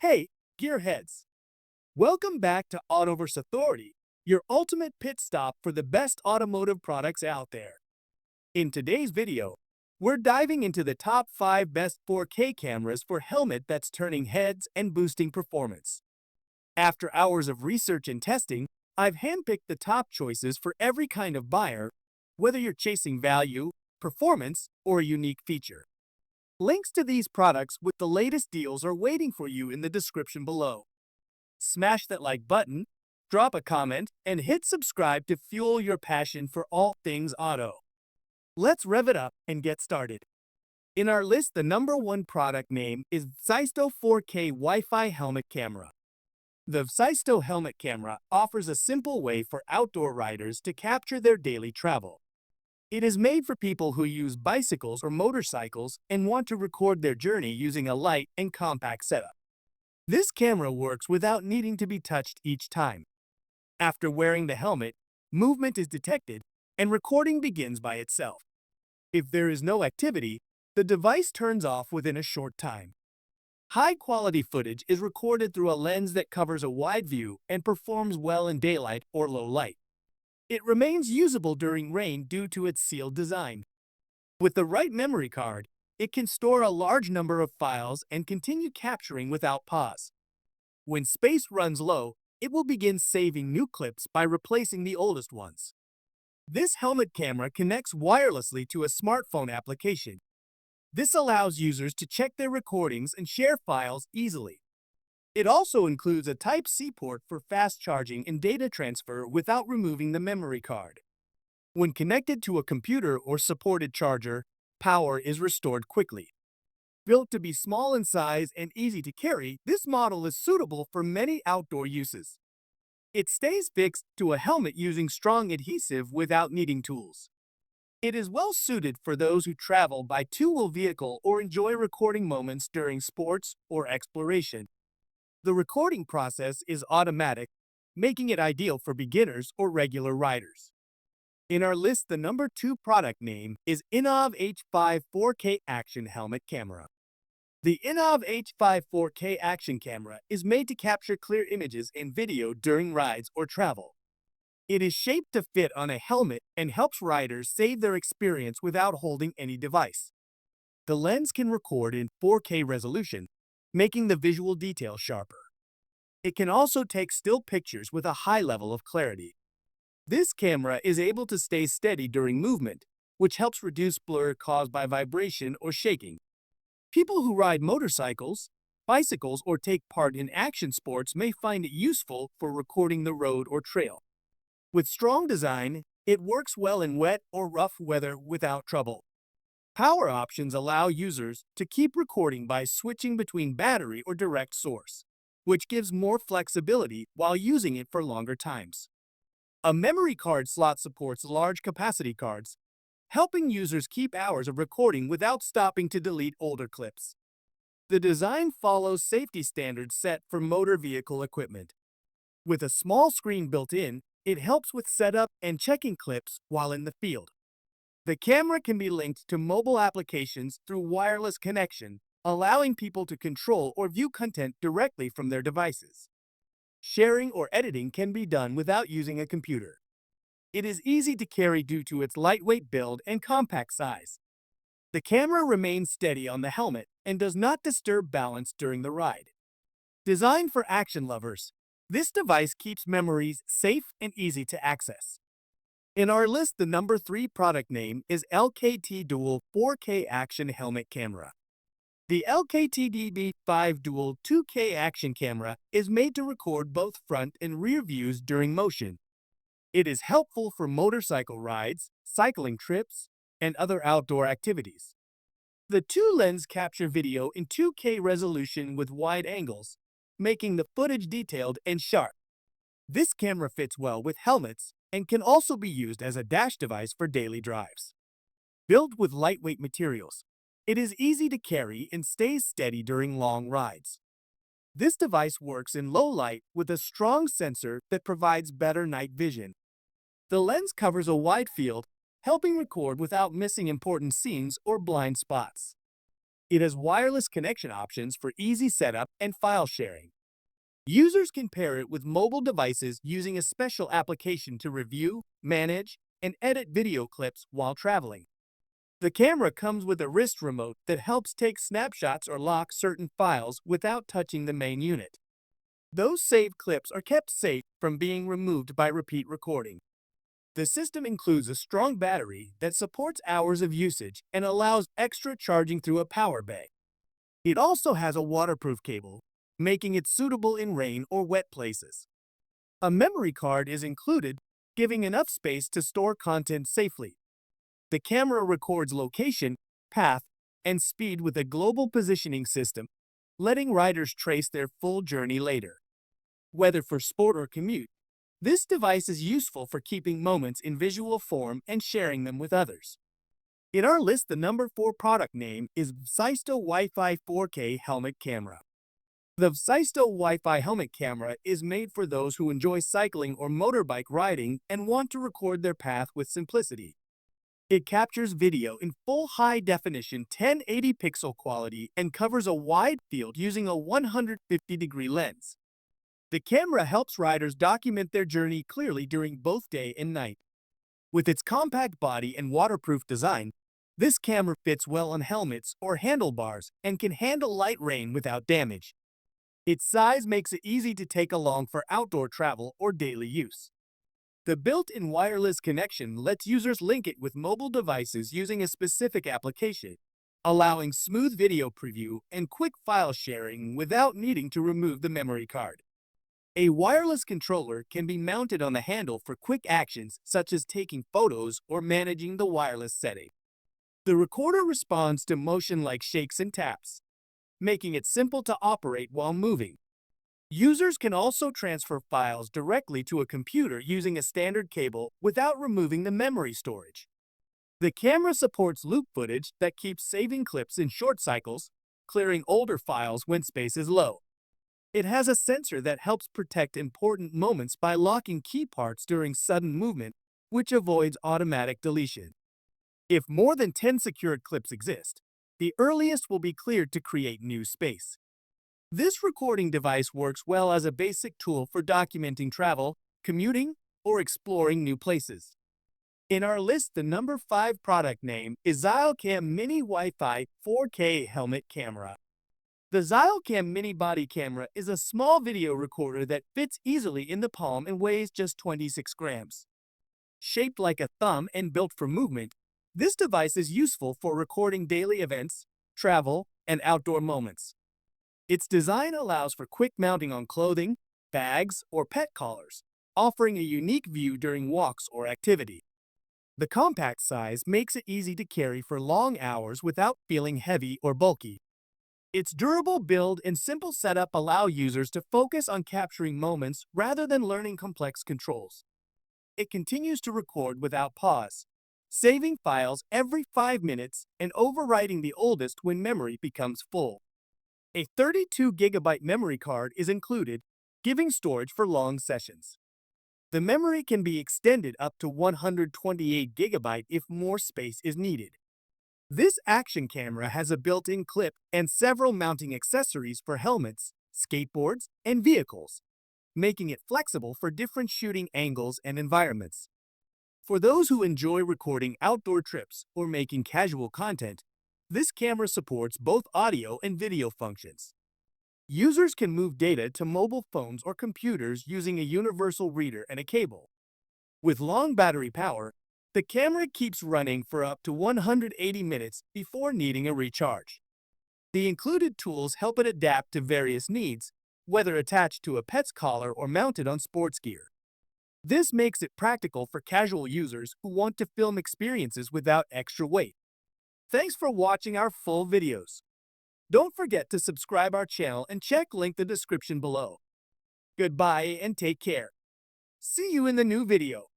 Hey, gearheads! Welcome back to Autoverse Authority, your ultimate pit stop for the best automotive products out there. In today's video, we're diving into the top 5 best 4K cameras for helmet that's turning heads and boosting performance. After hours of research and testing, I've handpicked the top choices for every kind of buyer, whether you're chasing value, performance, or a unique feature. Links to these products with the latest deals are waiting for you in the description below. Smash that like button, drop a comment, and hit subscribe to fuel your passion for all things auto. Let's rev it up and get started. In our list, the number one product name is VSYSTO 4K Wi-Fi helmet camera. The VSYSTO helmet camera offers a simple way for outdoor riders to capture their daily travel. It is made for people who use bicycles or motorcycles and want to record their journey using a light and compact setup. This camera works without needing to be touched each time. After wearing the helmet, movement is detected and recording begins by itself. If there is no activity, the device turns off within a short time. High-quality footage is recorded through a lens that covers a wide view and performs well in daylight or low light. It remains usable during rain due to its sealed design. With the right memory card, it can store a large number of files and continue capturing without pause. When space runs low, it will begin saving new clips by replacing the oldest ones. This helmet camera connects wirelessly to a smartphone application. This allows users to check their recordings and share files easily. It also includes a Type-C port for fast charging and data transfer without removing the memory card. When connected to a computer or supported charger, power is restored quickly. Built to be small in size and easy to carry, this model is suitable for many outdoor uses. It stays fixed to a helmet using strong adhesive without needing tools. It is well suited for those who travel by two-wheel vehicle or enjoy recording moments during sports or exploration. The recording process is automatic, making it ideal for beginners or regular riders. In our list, the number 2 product name is INNOVV H5 4K Action Helmet Camera. The INNOVV H5 4K Action Camera is made to capture clear images and video during rides or travel. It is shaped to fit on a helmet and helps riders save their experience without holding any device. The lens can record in 4K resolution, making the visual detail sharper. It can also take still pictures with a high level of clarity. This camera is able to stay steady during movement, which helps reduce blur caused by vibration or shaking. People who ride motorcycles, bicycles, or take part in action sports may find it useful for recording the road or trail. With strong design, it works well in wet or rough weather without trouble. Power options allow users to keep recording by switching between battery or direct source, which gives more flexibility while using it for longer times. A memory card slot supports large capacity cards, helping users keep hours of recording without stopping to delete older clips. The design follows safety standards set for motor vehicle equipment. With a small screen built in, it helps with setup and checking clips while in the field. The camera can be linked to mobile applications through wireless connection, allowing people to control or view content directly from their devices. Sharing or editing can be done without using a computer. It is easy to carry due to its lightweight build and compact size. The camera remains steady on the helmet and does not disturb balance during the ride. Designed for action lovers, this device keeps memories safe and easy to access. In our list, the number 3 product name is LKT Dual 4K Action Helmet Camera. The LKT DB5 Dual 2K Action Camera is made to record both front and rear views during motion. It is helpful for motorcycle rides, cycling trips, and other outdoor activities. The two lenses capture video in 2K resolution with wide angles, making the footage detailed and sharp. This camera fits well with helmets and can also be used as a dash device for daily drives. Built with lightweight materials, it is easy to carry and stays steady during long rides. This device works in low light with a strong sensor that provides better night vision. The lens covers a wide field, helping record without missing important scenes or blind spots. It has wireless connection options for easy setup and file sharing. Users can pair it with mobile devices using a special application to review, manage, and edit video clips while traveling. The camera comes with a wrist remote that helps take snapshots or lock certain files without touching the main unit. Those saved clips are kept safe from being removed by repeat recording. The system includes a strong battery that supports hours of usage and allows extra charging through a power bank. It also has a waterproof cable, making it suitable in rain or wet places. A memory card is included, giving enough space to store content safely. The camera records location, path, and speed with a global positioning system, letting riders trace their full journey later. Whether for sport or commute, this device is useful for keeping moments in visual form and sharing them with others. In our list, the number 4 product name is VSYSTO Wi-Fi 4K Helmet Camera. The VSYSTO Wi-Fi helmet camera is made for those who enjoy cycling or motorbike riding and want to record their path with simplicity. It captures video in full high-definition 1080 pixel quality and covers a wide field using a 150-degree lens. The camera helps riders document their journey clearly during both day and night. With its compact body and waterproof design, this camera fits well on helmets or handlebars and can handle light rain without damage. Its size makes it easy to take along for outdoor travel or daily use. The built-in wireless connection lets users link it with mobile devices using a specific application, allowing smooth video preview and quick file sharing without needing to remove the memory card. A wireless controller can be mounted on the handle for quick actions such as taking photos or managing the wireless setting. The recorder responds to motion like shakes and taps, making it simple to operate while moving. Users can also transfer files directly to a computer using a standard cable without removing the memory storage. The camera supports loop footage that keeps saving clips in short cycles, clearing older files when space is low. It has a sensor that helps protect important moments by locking key parts during sudden movement, which avoids automatic deletion. If more than 10 secured clips exist, the earliest will be cleared to create new space. This recording device works well as a basic tool for documenting travel, commuting, or exploring new places. In our list, the number 5 product name is Xilecam Mini Wi-Fi 4K Helmet Camera. The Xilecam Mini Body Camera is a small video recorder that fits easily in the palm and weighs just 26 grams. Shaped like a thumb and built for movement, this device is useful for recording daily events, travel, and outdoor moments. Its design allows for quick mounting on clothing, bags, or pet collars, offering a unique view during walks or activity. The compact size makes it easy to carry for long hours without feeling heavy or bulky. Its durable build and simple setup allow users to focus on capturing moments rather than learning complex controls. It continues to record without pause, saving files every 5 minutes and overwriting the oldest when memory becomes full. A 32GB memory card is included, giving storage for long sessions. The memory can be extended up to 128GB if more space is needed. This action camera has a built-in clip and several mounting accessories for helmets, skateboards, and vehicles, making it flexible for different shooting angles and environments. For those who enjoy recording outdoor trips or making casual content, this camera supports both audio and video functions. Users can move data to mobile phones or computers using a universal reader and a cable. With long battery power, the camera keeps running for up to 180 minutes before needing a recharge. The included tools help it adapt to various needs, whether attached to a pet's collar or mounted on sports gear. This makes it practical for casual users who want to film experiences without extra weight. Thanks for watching our full videos. Don't forget to subscribe our channel and check link the description below. Goodbye and take care. See you in the new video.